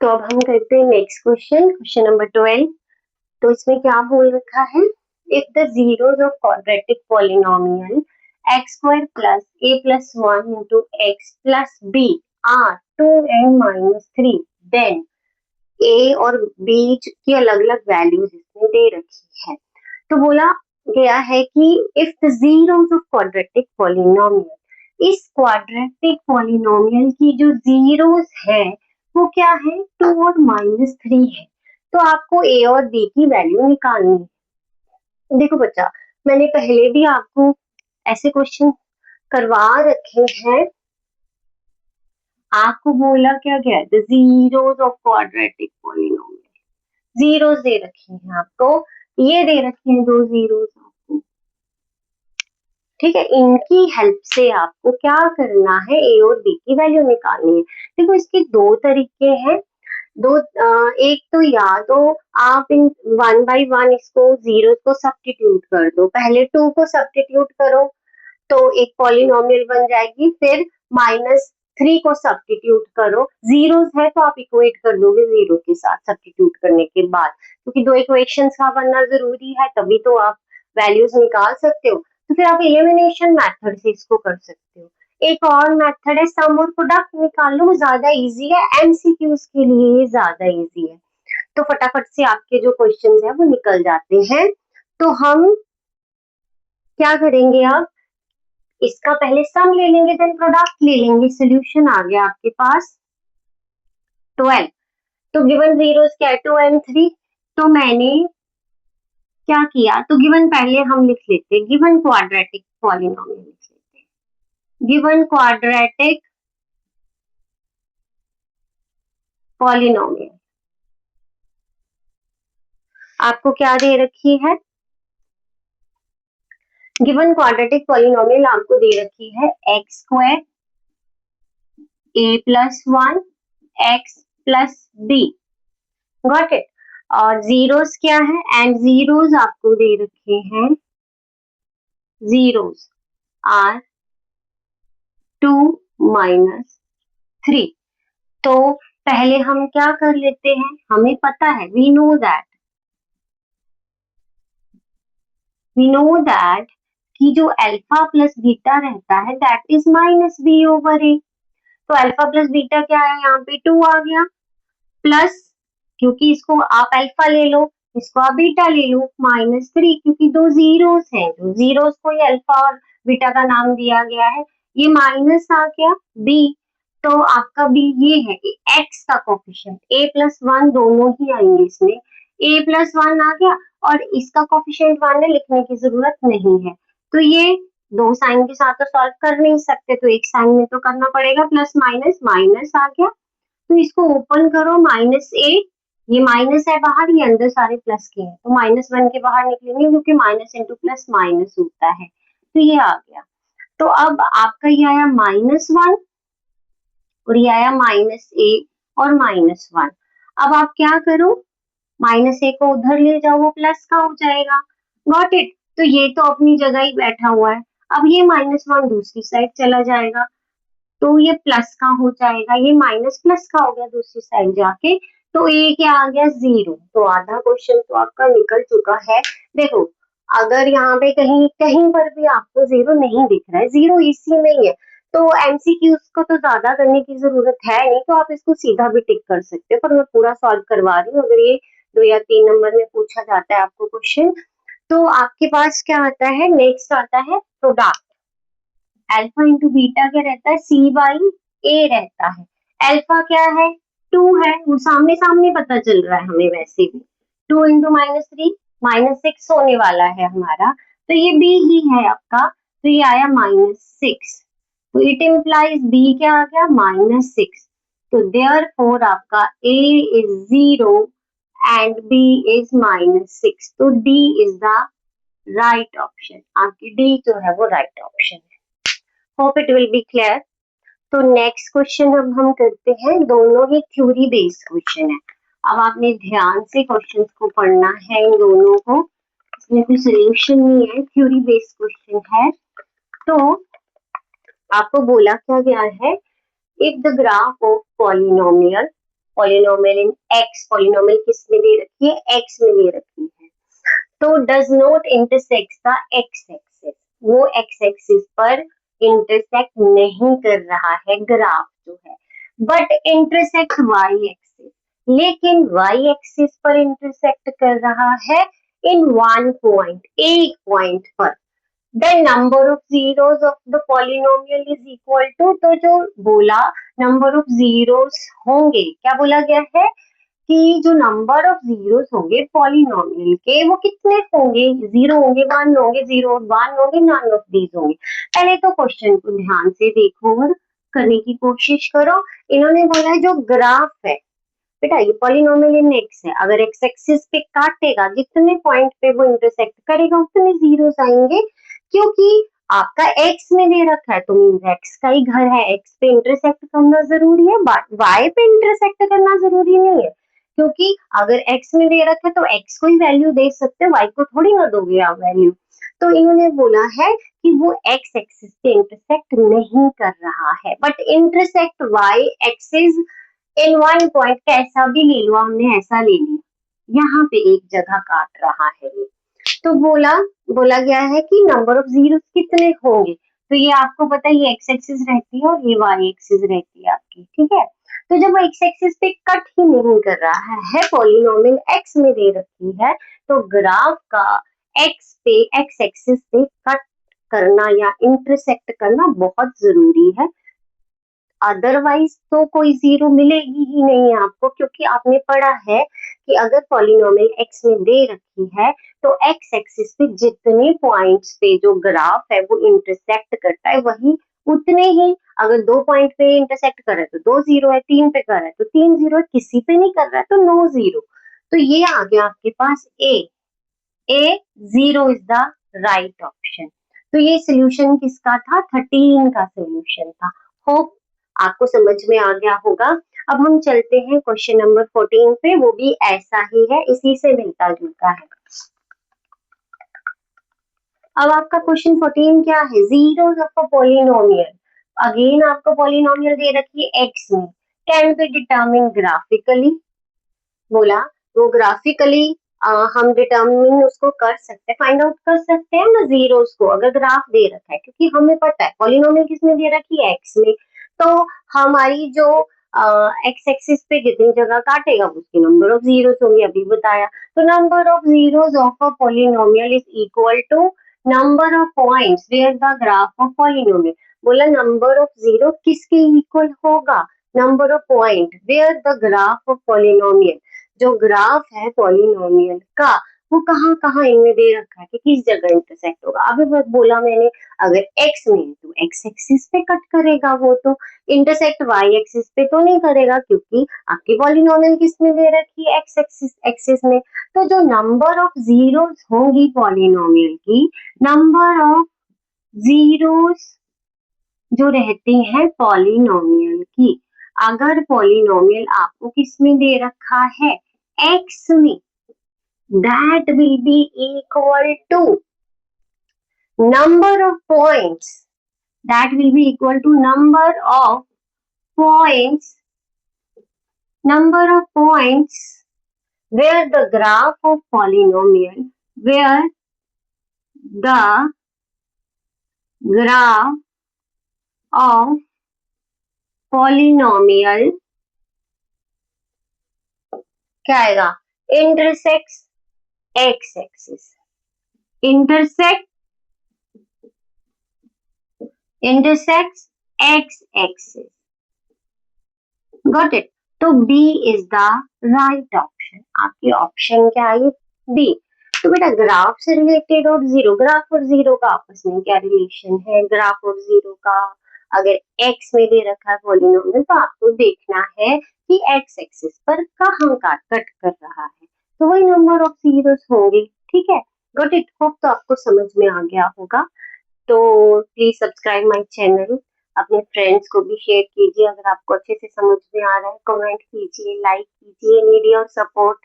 तो अब हम करते हैं नेक्स्ट क्वेश्चन, क्वेश्चन नंबर 12। तो इसमें क्या बोल रखा है, if the zeros of quadratic polynomial x square plus A plus 1 into x plus B are 2n-3, then A और बी की अलग अलग वैल्यूज इसमें दे रखी है। तो बोला गया है कि if the zeros of quadratic polynomial, इस क्वाड्रेटिक पॉलिनोमियल की जो जीरोस है वो क्या है, 2 और -3 है। तो आपको ए और बी की वैल्यू निकालनी है। देखो बच्चा, मैंने पहले भी आपको ऐसे क्वेश्चन करवा रखे हैं। आपको बोला क्या गया, the zeros of quadratic polynomial, zeros दे रखे हैं आपको, ये दे रखे हैं दो जीरोस आपको। ठीक है, इनकी हेल्प से आपको क्या करना है, ए और बी की वैल्यू निकालनी है। देखो इसके दो तरीके हैं, दो एक तो या तो आप इन 1 by 1 इसको जीरो को सब्स्टिट्यूट कर दो, पहले 2 को सब्स्टिट्यूट करो तो एक पॉलिनोमियल बन जाएगी, फिर -3 को सब्स्टिट्यूट करो, जीरोस है तो आप इक्वेट कर दोगे जीरो के साथ सब्स्टिट्यूट करने के बाद, क्योंकि दो इक्वेशंस का बनना जरूरी है तभी तो आप वैल्यूज निकाल सकते हो। तो फिर आप एलिमिनेशन मेथड से इसको कर सकते हो। एक और मेथड है सम और प्रोडक्ट निकाल लो, वो ज्यादा इजी है, एमसीक्यूज के लिए ये ज्यादा इजी है। तो फटाफट से आपके जो क्वेश्चंस है वो निकल जाते हैं। तो हम क्या करेंगे, अब इसका पहले सम ले लेंगे देन प्रोडक्ट ले लेंगे। सोल्यूशन आ गया आपके पास 12। तो गिवन जीरोस क्या है, 2 and 3। तो मैंने क्या किया, तो गिवन पहले हम लिख लेते हैं, गिवन क्वाड्रेटिक पॉलिनोमियल लिख लेते हैं, गिवन क्वाड्रेटिक पॉलिनोमियल आपको क्या दे रखी है, गिवन क्वाड्रेटिक पॉलिनोमियल आपको दे रखी है x square a plus 1 x plus b, got it. और जीरोस क्या है, एंड जीरोस आपको दे रखे हैं, जीरोस आर 2-3। तो पहले हम क्या कर लेते हैं, हमें पता है, वी नो दैट कि जो अल्फा प्लस बीटा रहता है दैट इज -b/a। तो अल्फा प्लस बीटा क्या है, यहाँ पे 2 आ गया, प्लस क्योंकि इसको आप अल्फा ले लो, इसको आप बीटा ले लो, -3 क्योंकि दो जीरोस हैं, तो जीरोस को ये अल्फा और बीटा का नाम दिया गया है। ये माइनस आ गया बी, तो आपका बी ये है कि एक्स का कोफिशिएंट ए प्लस 1 दोनों ही आएंगे इसमें, ए प्लस 1 आ गया और इसका कोफिशिएंट 1 है, लिखने की जरूरत नहीं है। तो ये दो साइन के साथ तो सॉल्व कर नहीं सकते, तो एक साइन में तो करना पड़ेगा, प्लस माइनस, माइनस आ गया। तो इसको ओपन करो, -8, ये माइनस है बाहर, ये अंदर सारे प्लस के हैं, तो -1 के बाहर निकलेंगे क्योंकि माइनस इंटू प्लस माइनस होता है। तो ये आ गया। तो अब आपका ये आया -1 और ये आया -a और -1। अब आप क्या करो, -a को उधर ले जाओ, वो प्लस का हो जाएगा, गॉट इट। तो ये तो अपनी जगह ही बैठा हुआ है। अब ये -1 दूसरी साइड चला जाएगा तो ये प्लस का हो जाएगा, ये माइनस प्लस का हो गया दूसरी साइड जाके, तो ए क्या आ गया, 0। तो आधा क्वेश्चन तो आपका निकल चुका है। देखो अगर यहाँ पे कहीं कहीं पर भी आपको 0 नहीं दिख रहा है, 0 इसी में ही है, तो एमसीक्यूज को तो ज्यादा करने की जरूरत है नहीं, तो आप इसको सीधा भी टिक कर सकते हो, पर मैं पूरा सॉल्व करवा रही हूँ। अगर ये 2 या 3 नंबर में पूछा जाता है आपको क्वेश्चन, तो आपके पास क्या आता है, नेक्स्ट आता है प्रोडक्ट। अल्फा इंटू बीटा क्या रहता है, c/a रहता है। अल्फा क्या है, 2 है, वो सामने सामने पता चल रहा है हमें वैसे भी, 2 इंटू -3 -6 होने वाला है हमारा, तो ये b ही है आपका, तो ये आया -6। तो इट इम्प्लाइज b क्या आ गया, -6। तो देयरफॉर आपका a is 0 and b is -6, तो d is the right option. आपकी d जो है वो राइट ऑप्शन है। Hope it will be clear. तो नेक्स्ट क्वेश्चन अब हम करते हैं, दोनों ही थ्योरी बेस्ड क्वेश्चन है। अब आपने ध्यान से क्वेश्चंस को पढ़ना है, इन दोनों को, इसमें कोई सोल्यूशन नहीं है, थ्योरी बेस्ड क्वेश्चन है। तो आपको बोला क्या गया है, if the graph of polynomial polynomial in x, polynomial किस में दे रखी है, एक्स में दे रखी है, तो does not intersect the x axis, वो एक्स एक्सिस पर इंटरसेक्ट नहीं कर रहा है ग्राफ जो है, बट इंटरसेक्ट वाई एक्सिस, लेकिन वाई एक्सिस पर इंटरसेक्ट कर रहा है इन वन पॉइंट, एक पॉइंट पर, then number of zeros of the polynomial is equal to, तो जो बोला number of zeros होंगे, क्या बोला गया है कि जो नंबर ऑफ जीरोस होंगे पॉलिनोमियल के वो कितने होंगे, जीरो होंगे, वन होंगे, जीरो वन होंगे, नन ऑफ दीज होंगे। पहले तो क्वेश्चन को ध्यान से देखो और करने की कोशिश करो। इन्होंने बोला है जो ग्राफ है बेटा ये पॉलिनोमियल इन एक्स है, अगर एक्स एक्सिस पे काटेगा जितने पॉइंट पे वो इंटरसेक्ट करेगा उतने जीरोस आएंगे, क्योंकि आपका एक्स में दे रखा है तो मीन एक्स का ही घर है, एक्स पे इंटरसेक्ट करना जरूरी है, वाई पे इंटरसेक्ट करना जरूरी नहीं है, क्योंकि अगर एक्स में दे रखा है तो एक्स को ही वैल्यू दे सकते हो, वाई को थोड़ी ना दोगे आप वैल्यू। तो इन्होंने बोला है कि वो एक्स एक्सिस पे इंटरसेक्ट नहीं कर रहा है, but intersect y axis in one point, कैसा भी ले लो, हमने ऐसा ले लिया, यहाँ पे एक जगह काट रहा है ये, तो बोला गया है कि नंबर ऑफ जीरो कितने होंगे, तो ये आपको पता है ये एक्स एक्सिस रहती है और ये वाई एक्सिस रहती है आपकी, ठीक है। तो जब वो एक्स एक्सिस पे कट ही नहीं कर रहा है पॉलिनोमियल एक्स में दे रखी है, तो ग्राफ का एक्स एक्सिस पे कट करना या इंटरसेक्ट करना बहुत जरूरी है, अदरवाइज तो कोई जीरो मिलेगी ही नहीं आपको, क्योंकि आपने पढ़ा है कि अगर पॉलिनोमियल एक्स में दे रखी है तो एक्स एक्सिस पे जितने पॉइंट्स पे जो ग्राफ है वो इंटरसेक्ट करता है वही उतने ही, अगर 2 पॉइंट पे इंटरसेक्ट कर रहा है तो 2 जीरो है, 3 पे कर रहा है तो 3 जीरो है, किसी पे नहीं कर रहा है तो नो जीरो, तो ये आ गया आपके पास A zero is the right option. तो ये सोल्यूशन किसका था, 13 का सोल्यूशन था। होप आपको समझ में आ गया होगा। अब हम चलते हैं क्वेश्चन नंबर 14 पे, वो भी ऐसा ही है, इसी से मिलता जुलता है। अब आपका क्वेश्चन 14 क्या है, zeros of a polynomial, again आपको पॉलिनोमियल दे रखी है एक्स में, कैन बी डिटरमिन ग्राफिकली, बोला वो ग्राफिकली हम डिटरमिन उसको कर सकते हैं, फाइंड आउट कर सकते हैं ना जीरोस को, अगर ग्राफ दे रखा है, क्योंकि हमें पता है पॉलिनोमियल किसमें दे रखी है, एक्स में, तो हमारी जो एक्स एक्सिस पे जितनी जगह काटेगा उसकी नंबर ऑफ जीरोस होंगे, अभी बताया, तो number of zeros of a polynomial is equal to number of points where the graph of polynomial, बोला नंबर ऑफ जीरो किसके इक्वल होगा, number of point where the graph of polynomial, जो graph है polynomial का वो कहाँ कहाँ इनमें दे रखा है कि किस जगह इंटरसेक्ट होगा, अभी बोला मैंने अगर एक्स में है तो एक्स एक्सिस पे कट करेगा, वो तो इंटरसेक्ट वाई एक्सिस पे तो नहीं करेगा, क्योंकि आपकी पॉलिनोमियल किस में दे रखी है, एक्स एक्सिस एक्सिस में, तो जो नंबर ऑफ जीरोस होंगी पॉलिनोमियल की, नंबर ऑफ जीरोस जो रहती है पॉलिनोमियल की, अगर पॉलिनोमियल आपको किस में दे रखा है, एक्स में, that will be equal to number of points, that will be equal to number of points where the graph of polynomial, where the graph of polynomial क्या आएगा, intersects x axis, intersects x axis, got it. तो B is the right option, आपकी option क्या है, B. तो बेटा graph से related और जीरो का आपस में क्या रिलेशन है, ग्राफ और जीरो का, अगर एक्स में दे रखा है पॉलिनोमियल तो आपको देखना है कि एक्स एक्सिस पर कहाँ का कट कर रहा है, तो वही नंबर ऑफ जीरोस होंगे, ठीक है, गॉट इट। होप तो आपको समझ में आ गया होगा। तो प्लीज सब्सक्राइब माय चैनल, अपने फ्रेंड्स को भी शेयर कीजिए, अगर आपको अच्छे से समझ में आ रहा है कमेंट कीजिए, लाइक कीजिए, नीड योर सपोर्ट।